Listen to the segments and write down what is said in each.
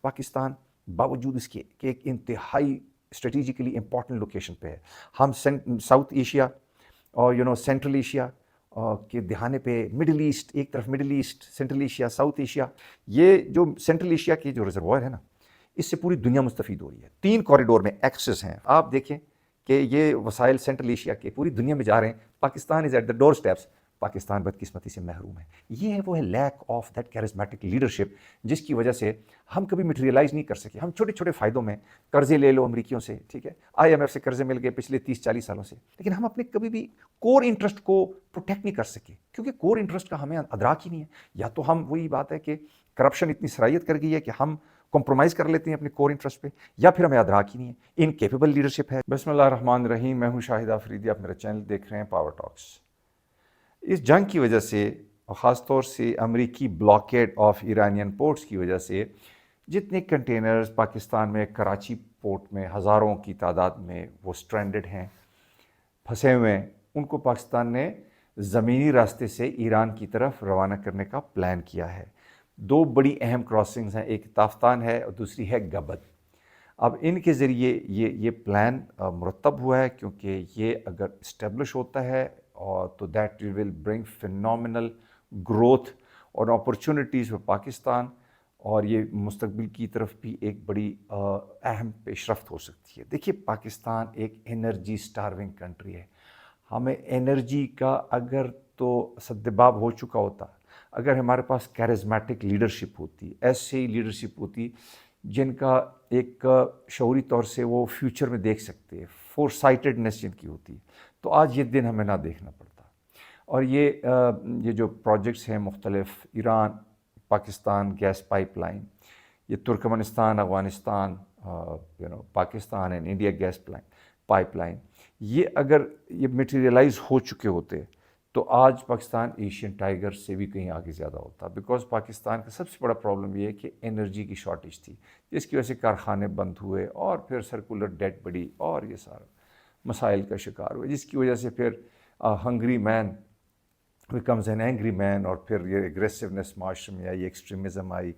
पाकिस्तान बावजूद इसके कि एक इंतहाई स्ट्रेटिजिकली इम्पॉर्टेंट लोकेशन पे है। हम साउथ एशिया और सेंट्रल एशिया के दहाने पे मिडिल ईस्ट, एक तरफ middle east, central Asia, south Asia, ये जो सेंट्रल एशिया के जो रिजर्वायर है ना, इससे पूरी दुनिया मुस्तफ़ीद हो रही है। 3 कॉरिडोर में एक्सेस हैं। आप देखें कि ये वसाइल सेंट्रल एशिया के पूरी दुनिया में जा रहे हैं। Pakistan is at the door steps. Pakistan बदकिस्मती से महरूम है। ये है वो है lack of that charismatic leadership, जिसकी वजह से हम कभी मटेरियलाइज नहीं कर सके। हम छोटे छोटे फ़ायदों में कर्जे ले लो अमरीकियों से, ठीक है, IMF से कर्जे मिल गए पिछले 30-40 सालों से, लेकिन हम अपने कभी भी कोर इंटरेस्ट को प्रोटेक्ट नहीं कर सके, क्योंकि कोर इंटरेस्ट का हमें अदराक ही नहीं है। या तो हम, वही बात है कि करप्शन इतनी सराहियत कर गई है कि हम कॉम्प्रोमाइज़ कर लेते हैं अपने कोर इंटरेस्ट पे, या फिर हमें अदराक ही नहीं है। इनकेपेबल लीडरशिप है। बिस्मिल्लाह रहमान रहीम। मैं हूँ शाहिद आफरीदी, आप मेरा चैनल देख रहे हैं पावर टॉक्स। इस जंग की वजह से और ख़ास तौर से अमरीकी ब्लॉकेड ऑफ ईरानियन पोर्ट्स की वजह से जितने कंटेनर्स पाकिस्तान में कराची पोर्ट में हज़ारों की तादाद में वो स्ट्रैंडेड हैं, फंसे हुए हैं, उनको पाकिस्तान ने ज़मीनी रास्ते से ईरान की तरफ रवाना करने का प्लान किया है। 2 बड़ी अहम क्रॉसिंग्स हैं, एक ताफ्तान है और दूसरी है गबद। अब इनके ज़रिए ये प्लान मुरतब हुआ है, क्योंकि ये अगर इस्टेब्लिश होता है और तो that will bring phenomenal growth और अपॉर्चुनिटीज़ फॉर पाकिस्तान, और ये मुस्तकबिल की तरफ भी एक बड़ी अहम पेशरफ्त हो सकती है। देखिए, पाकिस्तान एक एनर्जी स्टार्विंग कंट्री है। हमें एनर्जी का अगर तो सद्दबाब हो चुका होता, अगर हमारे पास कैरिज्मेटिक लीडरशिप होती, ऐसी लीडरशिप होती जिनका एक शऊरी तौर से वो फ्यूचर में देख सकते हैं, फोरसाइटेडनेस जिनकी होती, तो आज ये दिन हमें ना देखना पड़ता। और ये जो प्रोजेक्ट्स हैं मुख्तलिफ, ईरान पाकिस्तान गैस पाइपलाइन, ये Turkmenistan Afghanistan Pakistan and India gas pipeline, ये अगर ये मटेरियलाइज हो चुके होते तो आज पाकिस्तान एशियन टाइगर से भी कहीं आगे ज़्यादा होता। बिकॉज पाकिस्तान का सबसे बड़ा प्रॉब्लम ये है कि एनर्जी की शॉर्टेज थी, जिसकी वजह से कारखाने बंद हुए और फिर सर्कुलर डेट बढ़ी और ये सारा मसाइल का शिकार हुए, जिसकी वजह से फिर hungry man becomes an angry man, और फिर ये एग्रेसिवनेस माशरे में आई, एक्सट्रीमिज़म आई,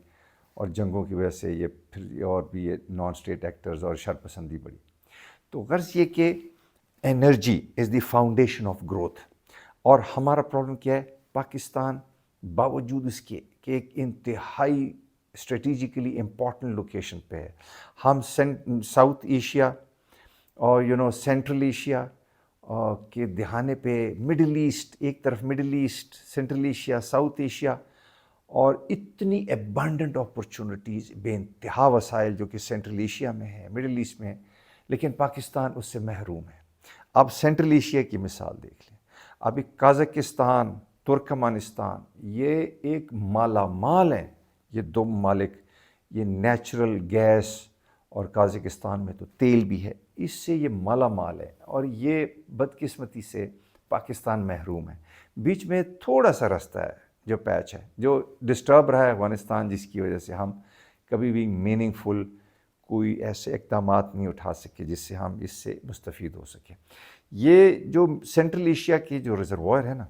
और जंगों की वजह से ये फिर और भी ये नॉन स्टेट एक्टर्स और शरपसंदी बढ़ी। तो गर्ज ये कि energy is the foundation of growth. और हमारा प्रॉब्लम क्या है? पाकिस्तान बावजूद इसके कि एक इंतहाई स्ट्रेटिजिकली इम्पॉर्टेंट लोकेशन पे है। हम साउथ एशिया और सेंट्रल एशिया के दहाने पे मिडिल ईस्ट, एक तरफ middle east, central Asia, south Asia, और इतनी एबंडेंट अपॉर्चुनिटीज़, बेइंतहा वसाइल जो कि सेंट्रल एशिया में है, मिडिल ईस्ट में है, लेकिन पाकिस्तान उससे महरूम है। अब सेंट्रल एशिया की मिसाल देख लें। अभी कज़ाकिस्तान, तुर्कमेनिस्तान, ये एक माला माल हैं, ये 2 ममालिक, ये नेचुरल गैस, और कज़ाकिस्तान में तो तेल भी है, इससे ये माला माल है, और ये बदकिस्मती से पाकिस्तान महरूम है। बीच में थोड़ा सा रास्ता है, जो पैच है, जो डिस्टर्ब रहा है अफ़गानिस्तान, जिसकी वजह से हम कभी भी मीनिंगफुल कोई ऐसे इक़दामात नहीं उठा सके जिससे हम इससे मुस्तफ़ीद हो सके। ये जो सेंट्रल एशिया के जो रिजर्वायर है ना,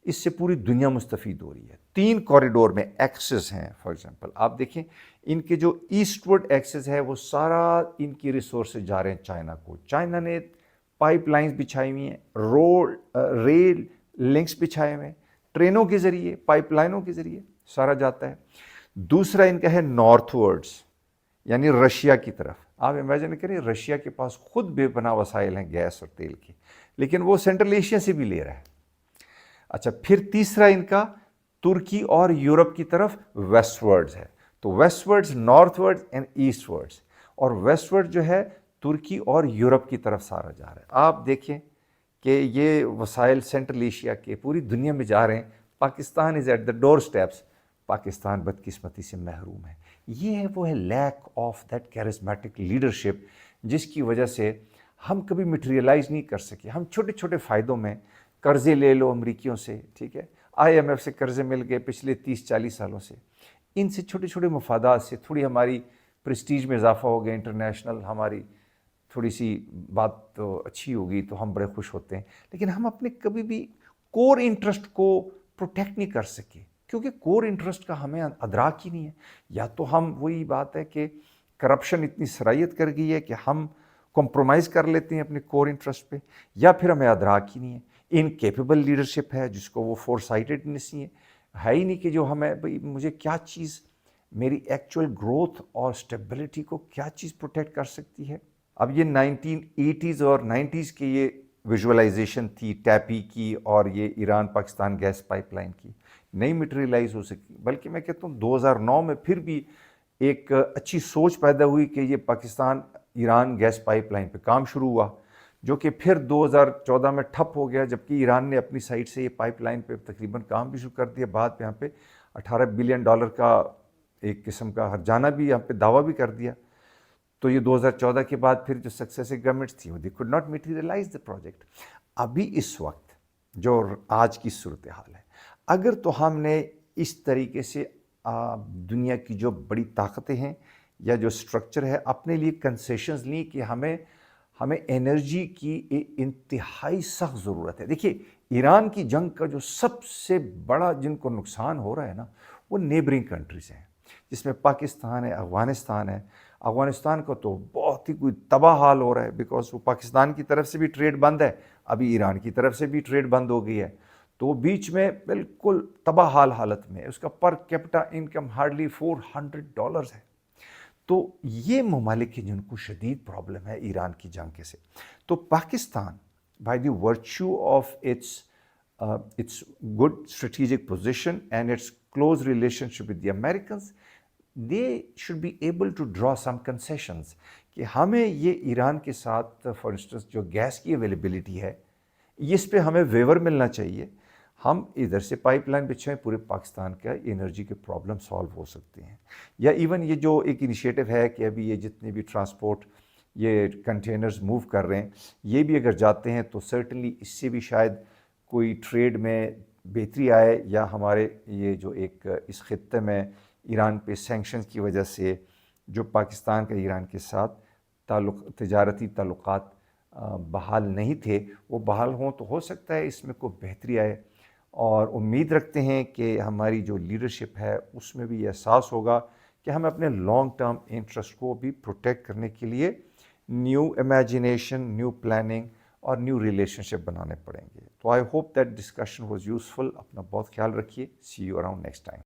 इससे पूरी दुनिया मुस्तफ़ीद हो रही है। 3 कॉरिडोर में एक्सेस हैं। फॉर एग्जांपल आप देखें, इनके जो ईस्टवर्ड एक्सेस है वो सारा इनकी रिसोर्सेज जा रहे हैं चाइना को। चाइना ने पाइपलाइंस बिछाई हुई हैं, रोड रेल लिंक्स बिछाए हुए हैं, ट्रेनों के ज़रिए, पाइपलाइनों के ज़रिए सारा जाता है। दूसरा इनका है नॉर्थवर्ड्स, यानी रशिया की तरफ। आप इमेजिन करिए, रशिया के पास खुद बेपनाह वसाइल हैं गैस और तेल के, लेकिन वो सेंट्रल एशिया से भी ले रहा है। अच्छा, फिर तीसरा इनका तुर्की और यूरोप की तरफ वेस्टवर्ड्स है। तो वेस्टवर्ड्स, नॉर्थवर्ड्स एंड ईस्टवर्ड्स, और वेस्टवर्ड जो है तुर्की और यूरोप की तरफ सारा जा रहा है। आप देखें कि ये वसाइल सेंट्रल एशिया के पूरी दुनिया में जा रहे हैं। Pakistan is at the door steps. Pakistan बदकिस्मती से महरूम है। ये है वो है lack of that charismatic leadership, जिसकी वजह से हम कभी मटेरियलाइज नहीं कर सके। हम छोटे छोटे फ़ायदों में कर्जे ले लो अमरीकियों से, ठीक है, IMF से कर्जे मिल गए पिछले 30-40 सालों से, इनसे छोटे छोटे मफादात से थोड़ी हमारी प्रेस्टीज में इजाफा हो गया इंटरनेशनल, हमारी थोड़ी सी बात तो अच्छी होगी तो हम बड़े खुश होते हैं, लेकिन हम अपने कभी भी कोर इंटरेस्ट को प्रोटेक्ट नहीं कर सके, کیونکہ کور انٹرسٹ کا ہمیں ادراک ہی نہیں ہے. یا تو ہم وہی بات ہے کہ کرپشن اتنی سرایت کر گئی ہے کہ ہم کمپرومائز کر لیتے ہیں اپنے کور انٹرسٹ پہ, یا پھر ہمیں ادراک ہی نہیں ہے. انکیپیبل لیڈرشپ ہے جس کو وہ فور سائٹڈنس نہیں ہے ہی نہیں کہ جو ہمیں بھئی مجھے کیا چیز میری ایکچوئل گروتھ اور اسٹیبلٹی کو کیا چیز پروٹیکٹ کر سکتی ہے. اب یہ 1980s اور 90s کی یہ ویژولائزیشن تھی ٹیپی کی اور یہ Iran Pakistan gas pipeline کی, نہیں مٹیریلائز ہو سکی, بلکہ میں کہتا ہوں 2009 میں پھر بھی ایک اچھی سوچ پیدا ہوئی کہ یہ Pakistan Iran gas pipeline پہ کام شروع ہوا, جو کہ پھر 2014 میں ٹھپ ہو گیا, جبکہ ایران نے اپنی سائڈ سے یہ پائپ لائن پہ تقریباً کام بھی شروع کر دیا. بعد میں یہاں پہ $18 بلین کا ایک قسم کا ہرجانہ بھی یہاں پہ دعویٰ بھی کر دیا. تو یہ 2014 کے بعد پھر جو سکسیسو گورنمنٹس تھی وہ they could not materialise the project. ابھی اس وقت جو آج کی صورتحال ہے, اگر تو ہم نے اس طریقے سے دنیا کی جو بڑی طاقتیں ہیں یا جو سٹرکچر ہے اپنے لیے کنسیشنز لی کہ ہمیں انرجی کی انتہائی سخت ضرورت ہے. دیکھیے ایران کی جنگ کا جو سب سے بڑا جن کو نقصان ہو رہا ہے نا, وہ نیبرنگ کنٹریز ہیں, جس میں پاکستان ہے, افغانستان ہے. افغانستان کا تو بہت ہی کوئی تباہ حال ہو رہا ہے, بیکاز وہ پاکستان کی طرف سے بھی ٹریڈ بند ہے, ابھی ایران کی طرف سے بھی ٹریڈ بند ہو گئی ہے, تو بیچ میں بالکل تباہ حال حالت میں ہے. اس کا پر کیپٹا انکم ہارڈلی $400 ہے. تو یہ ممالک ہیں جن کو شدید پرابلم ہے ایران کی جنگ سے. تو Pakistan by the virtue of its good strategic position and its close relationship with the Americans, they should be able to draw some concessions کہ ہمیں یہ ایران کے ساتھ فار انسٹنس جو گیس کی اویلیبلٹی ہے اس پہ ہمیں ویور ملنا چاہیے. ہم ادھر سے پائپ لائن بچھائیں, پورے پاکستان کا انرجی کے پرابلم سالو ہو سکتے ہیں. یا ایون یہ جو ایک انیشیٹو ہے کہ ابھی یہ جتنے بھی ٹرانسپورٹ یہ کنٹینرز موو کر رہے ہیں, یہ بھی اگر جاتے ہیں تو سرٹنلی اس سے بھی شاید کوئی ٹریڈ میں بہتری آئے, یا ہمارے یہ جو ایک اس خطے میں ایران پہ سینکشنز کی وجہ سے جو پاکستان کا ایران کے ساتھ تجارتی تعلقات بحال نہیں تھے وہ بحال ہوں, تو ہو سکتا ہے اس میں کوئی بہتری آئے. اور امید رکھتے ہیں کہ ہماری جو لیڈرشپ ہے اس میں بھی یہ احساس ہوگا کہ ہمیں اپنے لانگ ٹرم انٹرسٹ کو بھی پروٹیکٹ کرنے کے لیے نیو امیجنیشن, نیو پلاننگ اور نیو ریلیشن شپ بنانے پڑیں گے. تو I hope that discussion was useful. اپنا بہت خیال رکھیے. سی یو اراؤنڈ نیکسٹ ٹائم.